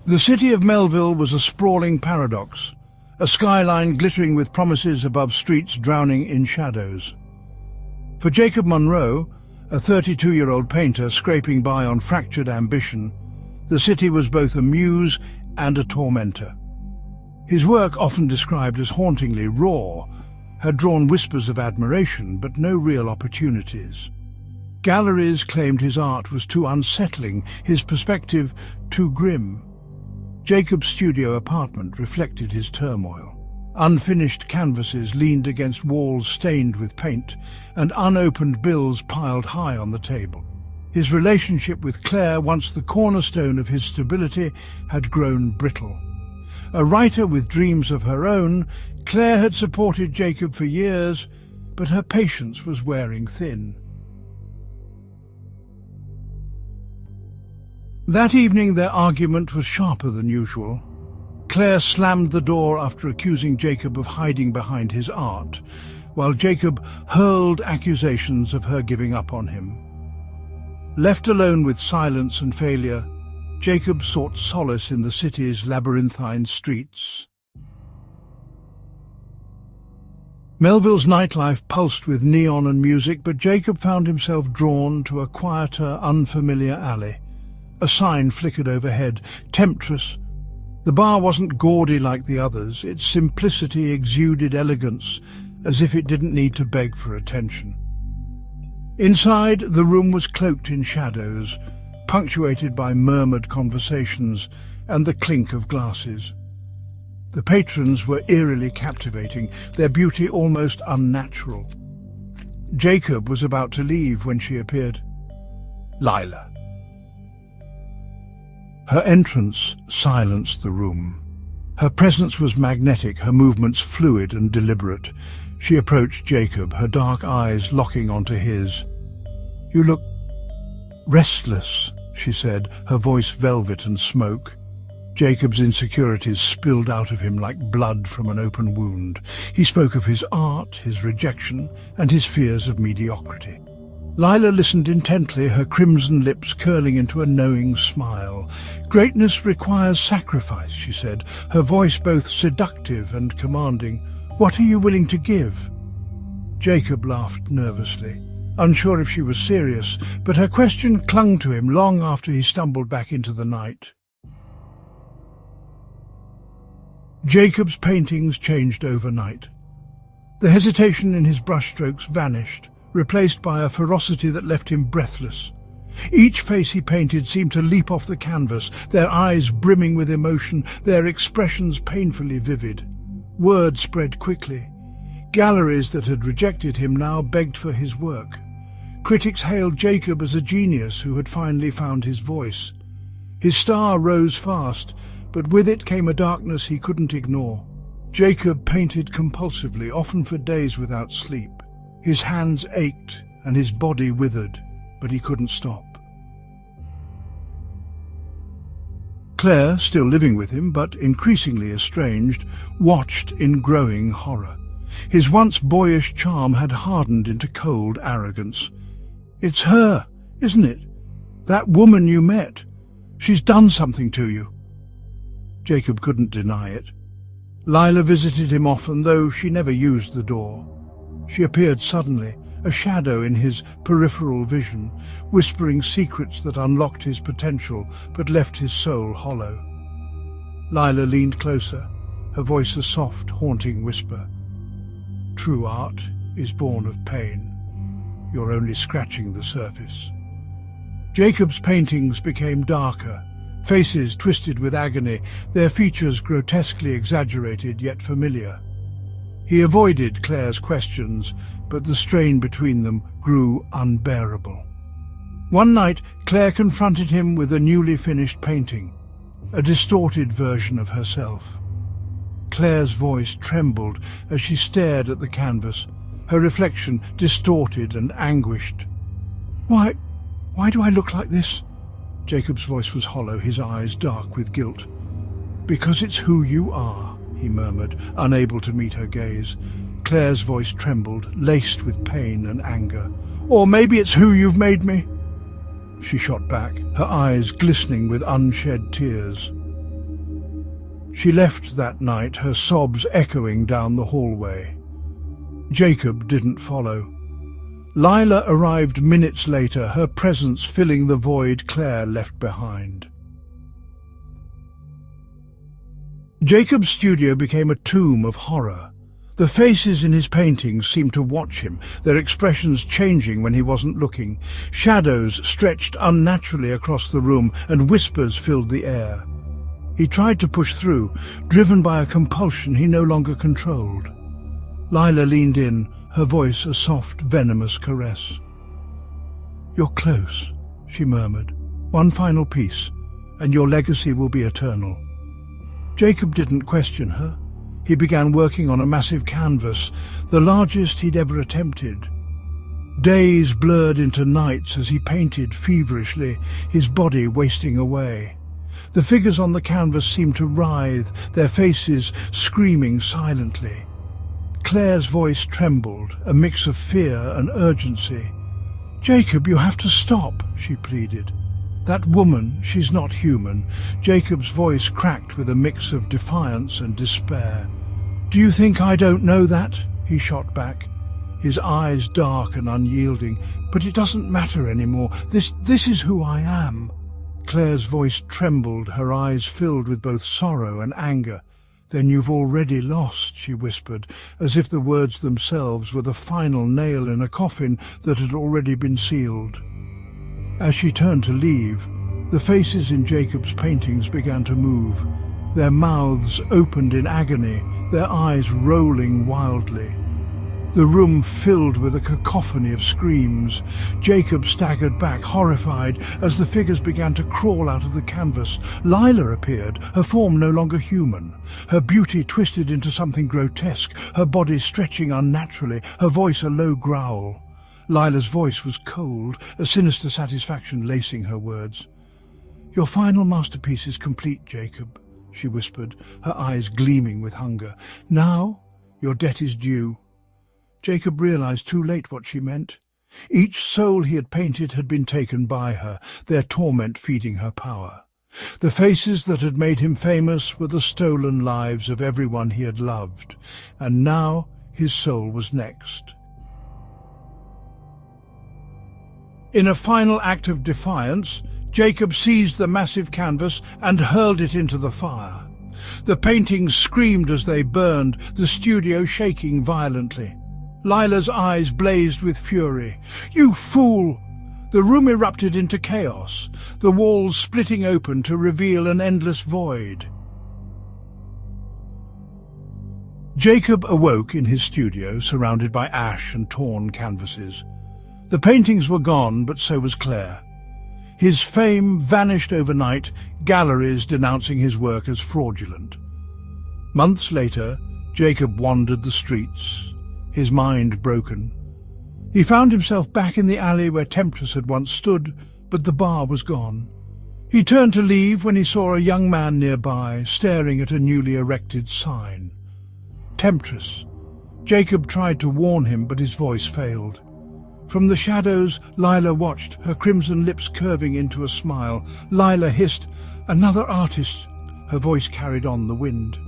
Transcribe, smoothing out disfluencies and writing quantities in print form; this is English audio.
The city of Melville was a sprawling paradox, a skyline glittering with promises above streets drowning in shadows. For Jacob Monroe, a 32-year-old painter scraping by on fractured ambition, the city was both a muse and a tormentor. His work, often described as hauntingly raw, had drawn whispers of admiration but no real opportunities. Galleries claimed his art was too unsettling, his perspective too grim. Jacob's studio apartment reflected his turmoil. Unfinished canvases leaned against walls stained with paint, and unopened bills piled high on the table. His relationship with Claire, once the cornerstone of his stability, had grown brittle. A writer with dreams of her own, Claire had supported Jacob for years, but her patience was wearing thin. That evening their argument was sharper than usual. Claire slammed the door after accusing Jacob of hiding behind his art, while Jacob hurled accusations of her giving up on him. Left alone with silence and failure, Jacob sought solace in the city's labyrinthine streets. Melville's nightlife pulsed with neon and music, but Jacob found himself drawn to a quieter, unfamiliar alley. A sign flickered overhead, Temptress. The bar wasn't gaudy like the others. Its simplicity exuded elegance, as if it didn't need to beg for attention. Inside, the room was cloaked in shadows, punctuated by murmured conversations and the clink of glasses. The patrons were eerily captivating, their beauty almost unnatural. Jacob was about to leave when she appeared. Lila. Her entrance silenced the room. Her presence was magnetic, her movements fluid and deliberate. She approached Jacob, her dark eyes locking onto his. "You look restless," she said, her voice velvet and smoke. Jacob's insecurities spilled out of him like blood from an open wound. He spoke of his art, his rejection, and his fears of mediocrity. Lila listened intently, her crimson lips curling into a knowing smile. "Greatness requires sacrifice," she said, her voice both seductive and commanding. "What are you willing to give?" Jacob laughed nervously, unsure if she was serious, but her question clung to him long after he stumbled back into the night. Jacob's paintings changed overnight. The hesitation in his brushstrokes vanished, replaced by a ferocity that left him breathless. Each face he painted seemed to leap off the canvas, their eyes brimming with emotion, their expressions painfully vivid. Word spread quickly. Galleries that had rejected him now begged for his work. Critics hailed Jacob as a genius who had finally found his voice. His star rose fast, but with it came a darkness he couldn't ignore. Jacob painted compulsively, often for days without sleep. His hands ached and his body withered, but he couldn't stop. Claire, still living with him, but increasingly estranged, watched in growing horror. His once boyish charm had hardened into cold arrogance. "It's her, isn't it? That woman you met. She's done something to you." Jacob couldn't deny it. Lila visited him often, though she never used the door. She appeared suddenly, a shadow in his peripheral vision, whispering secrets that unlocked his potential but left his soul hollow. Lila leaned closer, her voice a soft, haunting whisper. "True art is born of pain. You're only scratching the surface." Jacob's paintings became darker, faces twisted with agony, their features grotesquely exaggerated yet familiar. He avoided Claire's questions, but the strain between them grew unbearable. One night, Claire confronted him with a newly finished painting, a distorted version of herself. Claire's voice trembled as she stared at the canvas, her reflection distorted and anguished. Why do I look like this?" Jacob's voice was hollow, his eyes dark with guilt. "Because it's who you are," he murmured, unable to meet her gaze. Claire's voice trembled, laced with pain and anger. "Or maybe it's who you've made me." She shot back, her eyes glistening with unshed tears. She left that night, her sobs echoing down the hallway. Jacob didn't follow. Lila arrived minutes later, her presence filling the void Claire left behind. Jacob's studio became a tomb of horror. The faces in his paintings seemed to watch him, their expressions changing when he wasn't looking. Shadows stretched unnaturally across the room, and whispers filled the air. He tried to push through, driven by a compulsion he no longer controlled. Lila leaned in, her voice a soft, venomous caress. "You're close," she murmured. "One final piece, and your legacy will be eternal." Jacob didn't question her. He began working on a massive canvas, the largest he'd ever attempted. Days blurred into nights as he painted feverishly, his body wasting away. The figures on the canvas seemed to writhe, their faces screaming silently. Claire's voice trembled, a mix of fear and urgency. "Jacob, you have to stop," she pleaded. "That woman, she's not human." Jacob's voice cracked with a mix of defiance and despair. "Do you think I don't know that?" he shot back, his eyes dark and unyielding. "But it doesn't matter anymore. This is who I am." Claire's voice trembled, her eyes filled with both sorrow and anger. "Then you've already lost," she whispered, as if the words themselves were the final nail in a coffin that had already been sealed. As she turned to leave, the faces in Jacob's paintings began to move, their mouths opened in agony, their eyes rolling wildly. The room filled with a cacophony of screams. Jacob staggered back, horrified, as the figures began to crawl out of the canvas. Lila appeared, her form no longer human, her beauty twisted into something grotesque, her body stretching unnaturally, her voice a low growl. Lila's voice was cold, a sinister satisfaction lacing her words. "Your final masterpiece is complete, Jacob," she whispered, her eyes gleaming with hunger. "Now your debt is due." Jacob realized too late what she meant. Each soul he had painted had been taken by her, their torment feeding her power. The faces that had made him famous were the stolen lives of everyone he had loved, and now his soul was next. In a final act of defiance, Jacob seized the massive canvas and hurled it into the fire. The paintings screamed as they burned, the studio shaking violently. Lila's eyes blazed with fury. "You fool!" The room erupted into chaos, the walls splitting open to reveal an endless void. Jacob awoke in his studio, surrounded by ash and torn canvases. The paintings were gone, but so was Claire. His fame vanished overnight, galleries denouncing his work as fraudulent. Months later, Jacob wandered the streets, his mind broken. He found himself back in the alley where Temptress had once stood, but the bar was gone. He turned to leave when he saw a young man nearby, staring at a newly erected sign. Temptress. Jacob tried to warn him, but his voice failed. From the shadows, Lila watched, her crimson lips curving into a smile. Lila hissed, "Another artist." Her voice carried on the wind.